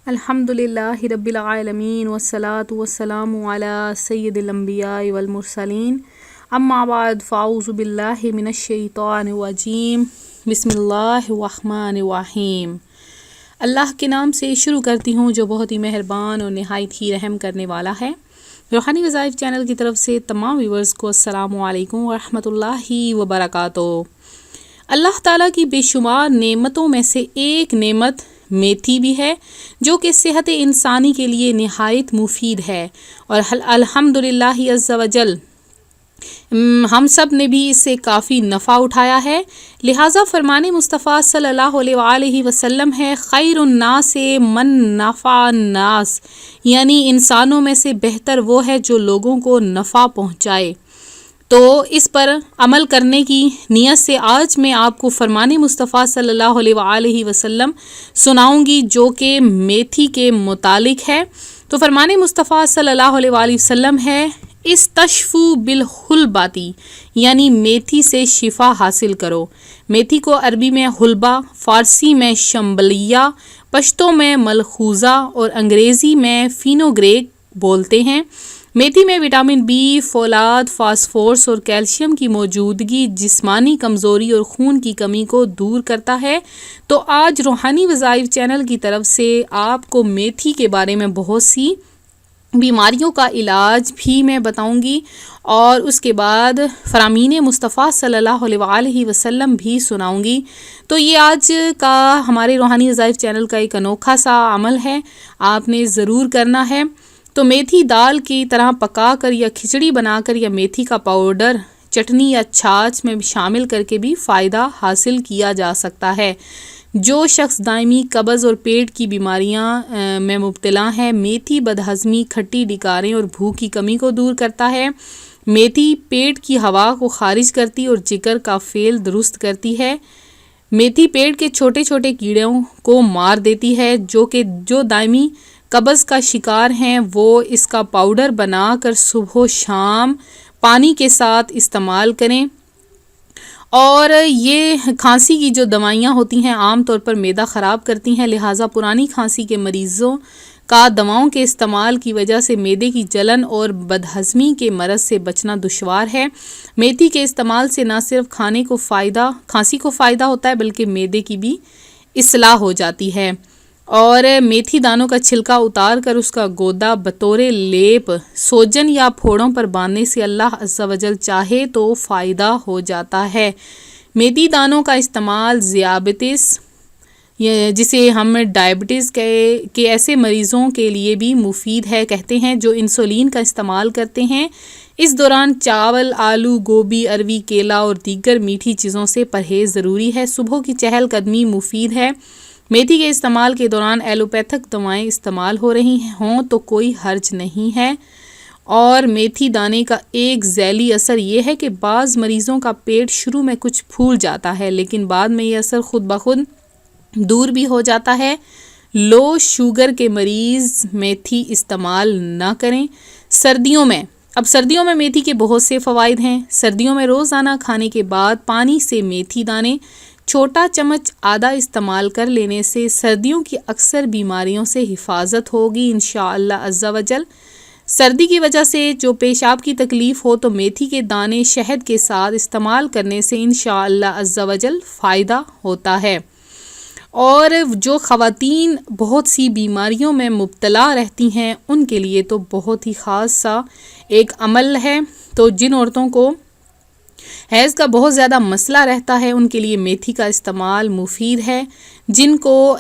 الحمدللہ رب العالمین والصلاة والسلام علی سید الانبیاء والمرسلین اما بعد فاعوذ باللہ من الشیطان الرجیم بسم اللہ الرحمن الرحیم۔ اللہ کے نام سے شروع کرتی ہوں جو بہت ہی مہربان اور نہایت ہی رحم کرنے والا ہے۔ روحانی وظائف چینل کی طرف سے تمام ویورز کو السلام علیکم ورحمۃ اللہ وبرکاتہ۔ اللہ تعالیٰ کی بے شمار نعمتوں میں سے ایک نعمت میتھی بھی ہے جو کہ صحت انسانی کے لیے نہایت مفید ہے، اور الحمدللہ عز وجل ہم سب نے بھی اس سے کافی نفع اٹھایا ہے۔ لہٰذا فرمان مصطفیٰ صلی اللہ علیہ وآلہ وسلم ہے، خیر الناس من نفع الناس، یعنی انسانوں میں سے بہتر وہ ہے جو لوگوں کو نفع پہنچائے۔ تو اس پر عمل کرنے کی نیت سے آج میں آپ کو فرمان مصطفیٰ صلی اللہ علیہ وآلہ وسلم سناؤں گی جو کہ میتھی کے متعلق ہے۔ تو فرمان مصطفیٰ صلی اللہ علیہ وآلہ وسلم ہے، استشفوا بالحلباتی، یعنی میتھی سے شفا حاصل کرو۔ میتھی کو عربی میں حلبہ، فارسی میں شمبلیہ، پشتو میں ملخوزہ اور انگریزی میں فینوگریک بولتے ہیں۔ میتھی میں وٹامن بی، فولاد، فاسفورس اور کیلشیم کی موجودگی جسمانی کمزوری اور خون کی کمی کو دور کرتا ہے۔ تو آج روحانی وظائف چینل کی طرف سے آپ کو میتھی کے بارے میں بہت سی بیماریوں کا علاج بھی میں بتاؤں گی، اور اس کے بعد فرامین مصطفیٰ صلی اللہ علیہ وآلہ وسلم بھی سناؤں گی۔ تو یہ آج کا ہمارے روحانی وظائف چینل کا ایک انوکھا سا عمل ہے، آپ نے ضرور کرنا ہے۔ تو میتھی دال کی طرح پکا کر یا کھچڑی بنا کر یا میتھی کا پاؤڈر چٹنی یا چھاچھ میں شامل کر کے بھی فائدہ حاصل کیا جا سکتا ہے۔ جو شخص دائمی قبض اور پیٹ کی بیماریاں میں مبتلا ہے، میتھی بدہضمی، کھٹی ڈکاریں اور بھوک کی کمی کو دور کرتا ہے۔ میتھی پیٹ کی ہوا کو خارج کرتی اور جگر کا فعل درست کرتی ہے۔ میتھی پیٹ کے چھوٹے چھوٹے کیڑوں کو مار دیتی ہے، جو دائمی قبض کا شکار ہیں وہ اس کا پاؤڈر بنا کر صبح و شام پانی کے ساتھ استعمال کریں۔ اور یہ کھانسی کی جو دوائیاں ہوتی ہیں عام طور پر معدہ خراب کرتی ہیں، لہٰذا پرانی کھانسی کے مریضوں کا دواؤں کے استعمال کی وجہ سے معدے کی جلن اور بدہضمی کے مرض سے بچنا دشوار ہے۔ میتھی کے استعمال سے نہ صرف کھانسی کو فائدہ ہوتا ہے بلکہ معدے کی بھی اصلاح ہو جاتی ہے۔ اور میتھی دانوں کا چھلکا اتار کر اس کا گودا بطور لیپ سوجن یا پھوڑوں پر باندھنے سے اللہ عز و جل چاہے تو فائدہ ہو جاتا ہے۔ میتھی دانوں کا استعمال ذیابیطس، جسے ہم ڈائبٹیز کے ایسے مریضوں کے لیے بھی مفید ہے کہتے ہیں جو انسولین کا استعمال کرتے ہیں۔ اس دوران چاول، آلو، گوبھی، اروی، کیلا اور دیگر میٹھی چیزوں سے پرہیز ضروری ہے۔ صبح کی چہل قدمی مفید ہے۔ میتھی کے استعمال کے دوران ایلوپیتھک دوائیں استعمال ہو رہی ہوں تو کوئی حرج نہیں ہے۔ اور میتھی دانے کا ایک ذیلی اثر یہ ہے کہ بعض مریضوں کا پیٹ شروع میں کچھ پھول جاتا ہے لیکن بعد میں یہ اثر خود بخود دور بھی ہو جاتا ہے۔ لو شوگر کے مریض میتھی استعمال نہ کریں۔ سردیوں میں میتھی کے بہت سے فوائد ہیں۔ سردیوں میں روزانہ کھانے کے بعد پانی سے میتھی دانے چھوٹا چمچ آدھا استعمال کر لینے سے سردیوں کی اکثر بیماریوں سے حفاظت ہوگی انشاءاللہ عز و جل۔ سردی کی وجہ سے جو پیشاب کی تکلیف ہو تو میتھی کے دانے شہد کے ساتھ استعمال کرنے سے انشاءاللہ عز و جل فائدہ ہوتا ہے۔ اور جو خواتین بہت سی بیماریوں میں مبتلا رہتی ہیں ان کے لیے تو بہت ہی خاص سا ایک عمل ہے۔ تو جن عورتوں کو حیض کا بہت زیادہ مسئلہ رہتا ہے ان کے لیے میتھی کا استعمال مفید ہے۔ جن کو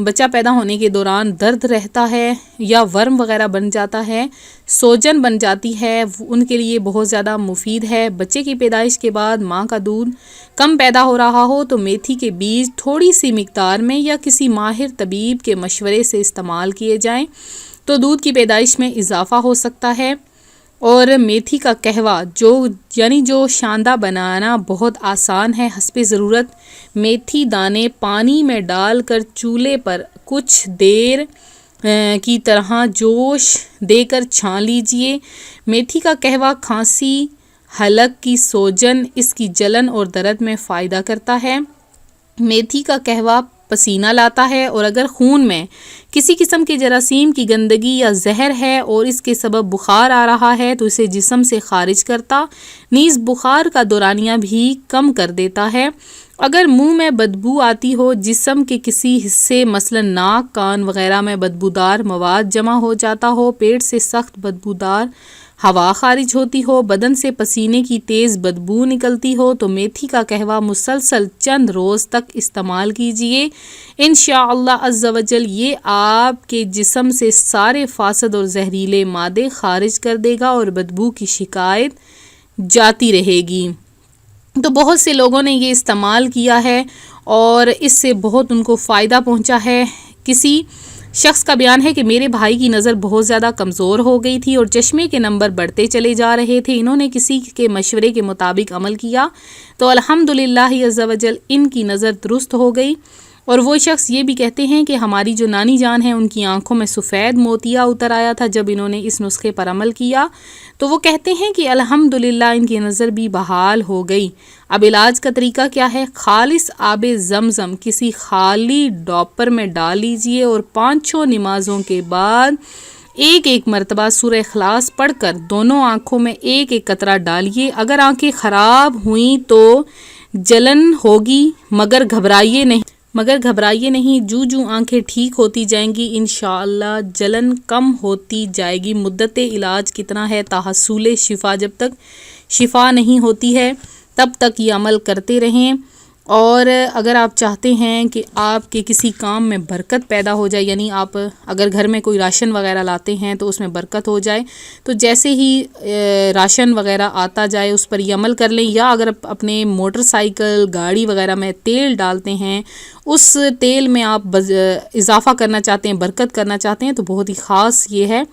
بچہ پیدا ہونے کے دوران درد رہتا ہے یا ورم وغیرہ بن جاتا ہے، سوجن بن جاتی ہے، ان کے لیے بہت زیادہ مفید ہے۔ بچے کی پیدائش کے بعد ماں کا دودھ کم پیدا ہو رہا ہو تو میتھی کے بیج تھوڑی سی مقدار میں یا کسی ماہر طبیب کے مشورے سے استعمال کیے جائیں تو دودھ کی پیدائش میں اضافہ ہو سکتا ہے۔ اور میتھی کا قہوہ جو شاندہ بنانا بہت آسان ہے۔ حسب ضرورت میتھی دانے پانی میں ڈال کر چولہے پر کچھ دیر کی طرح جوش دے کر چھان لیجئے۔ میتھی کا قہوہ کھانسی، حلق کی سوجن، اس کی جلن اور درد میں فائدہ کرتا ہے۔ میتھی کا قہوہ پسینہ لاتا ہے، اور اگر خون میں کسی قسم کے جراثیم کی گندگی یا زہر ہے اور اس کے سبب بخار آ رہا ہے تو اسے جسم سے خارج کرتا، نیز بخار کا دورانیہ بھی کم کر دیتا ہے۔ اگر منہ میں بدبو آتی ہو، جسم کے کسی حصے مثلا ناک، کان وغیرہ میں بدبودار مواد جمع ہو جاتا ہو، پیٹ سے سخت بدبودار ہوا خارج ہوتی ہو، بدن سے پسینے کی تیز بدبو نکلتی ہو، تو میتھی کا قہوہ مسلسل چند روز تک استعمال کیجئے۔ انشاءاللہ عز و جل یہ آپ کے جسم سے سارے فاسد اور زہریلے مادے خارج کر دے گا اور بدبو کی شکایت جاتی رہے گی۔ تو بہت سے لوگوں نے یہ استعمال کیا ہے اور اس سے بہت ان کو فائدہ پہنچا ہے۔ کسی شخص کا بیان ہے کہ میرے بھائی کی نظر بہت زیادہ کمزور ہو گئی تھی اور چشمے کے نمبر بڑھتے چلے جا رہے تھے۔ انہوں نے کسی کے مشورے کے مطابق عمل کیا تو الحمدللہ عز و جل ان کی نظر درست ہو گئی۔ اور وہ شخص یہ بھی کہتے ہیں کہ ہماری جو نانی جان ہیں ان کی آنکھوں میں سفید موتیا اتر آیا تھا جب انہوں نے اس نسخے پر عمل کیا، تو وہ کہتے ہیں کہ الحمدللہ ان کی نظر بھی بحال ہو گئی۔ اب علاج کا طریقہ کیا ہے؟ خالص آب زمزم کسی خالی ڈاپر میں ڈال لیجئے اور 5 نمازوں کے بعد ایک ایک مرتبہ سورہ اخلاص پڑھ کر دونوں آنکھوں میں ایک ایک قطرہ ڈالیے۔ اگر آنکھیں خراب ہوئیں تو جلن ہوگی، مگر گھبرائیے نہیں، جو آنکھیں ٹھیک ہوتی جائیں گی انشاءاللہ جلن کم ہوتی جائے گی۔ مدت علاج کتنا ہے؟ تحصول شفا، جب تک شفا نہیں ہوتی ہے تب تک یہ عمل کرتے رہیں۔ اور اگر آپ چاہتے ہیں کہ آپ کے کسی کام میں برکت پیدا ہو جائے، یعنی آپ اگر گھر میں کوئی راشن وغیرہ لاتے ہیں تو اس میں برکت ہو جائے، تو جیسے ہی راشن وغیرہ آتا جائے اس پر یہ عمل کر لیں۔ یا اگر اپنے موٹر سائیکل، گاڑی وغیرہ میں تیل ڈالتے ہیں، اس تیل میں آپ اضافہ کرنا چاہتے ہیں، برکت کرنا چاہتے ہیں، تو بہت ہی خاص یہ ہے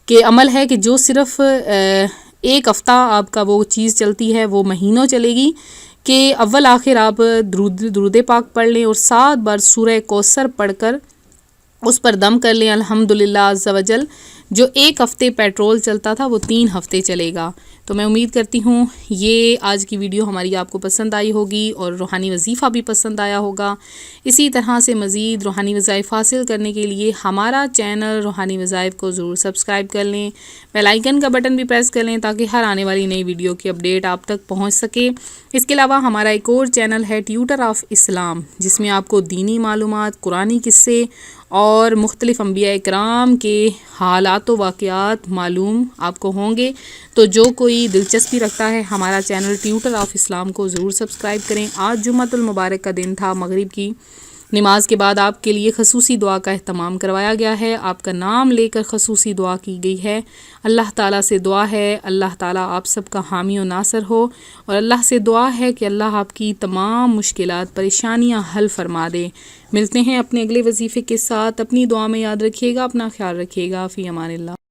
کہ عمل ہے کہ جو صرف 1 ہفتہ آپ کا وہ چیز چلتی ہے، وہ مہینوں چلے گی، کہ اول آخر آپ درود پاک پڑھ لیں اور 7 بار سورہ کوثر پڑھ کر اس پر دم کر لیں۔ الحمدللہ عز و جل جو 1 ہفتے پیٹرول چلتا تھا وہ 3 ہفتے چلے گا۔ تو میں امید کرتی ہوں یہ آج کی ویڈیو ہماری آپ کو پسند آئی ہوگی اور روحانی وظیفہ بھی پسند آیا ہوگا۔ اسی طرح سے مزید روحانی وظائف حاصل کرنے کے لیے ہمارا چینل روحانی وظائف کو ضرور سبسکرائب کر لیں، بیل آئیکن کا بٹن بھی پریس کر لیں تاکہ ہر آنے والی نئی ویڈیو کی اپڈیٹ آپ تک پہنچ سکے۔ اس کے علاوہ ہمارا ایک اور چینل ہے ٹیوٹر آف اسلام، جس میں آپ کو دینی معلومات، قرآنی قصے اور مختلف انبیاء اکرام کے حالات و واقعات معلوم آپ کو ہوں گے۔ تو جو کوئی دلچسپی رکھتا ہے ہمارا چینل ٹیوٹر آف اسلام کو ضرور سبسکرائب کریں۔ آج جمعۃ المبارک کا دن تھا، مغرب کی نماز کے بعد آپ کے لیے خصوصی دعا کا اہتمام کروایا گیا ہے، آپ کا نام لے کر خصوصی دعا کی گئی ہے۔ اللہ تعالیٰ سے دعا ہے اللہ تعالیٰ آپ سب کا حامی و ناصر ہو، اور اللہ سے دعا ہے کہ اللہ آپ کی تمام مشکلات، پریشانیاں حل فرما دے۔ ملتے ہیں اپنے اگلے وظیفے کے ساتھ، اپنی دعا میں یاد رکھیے گا، اپنا خیال رکھیے گا، فی امان اللہ۔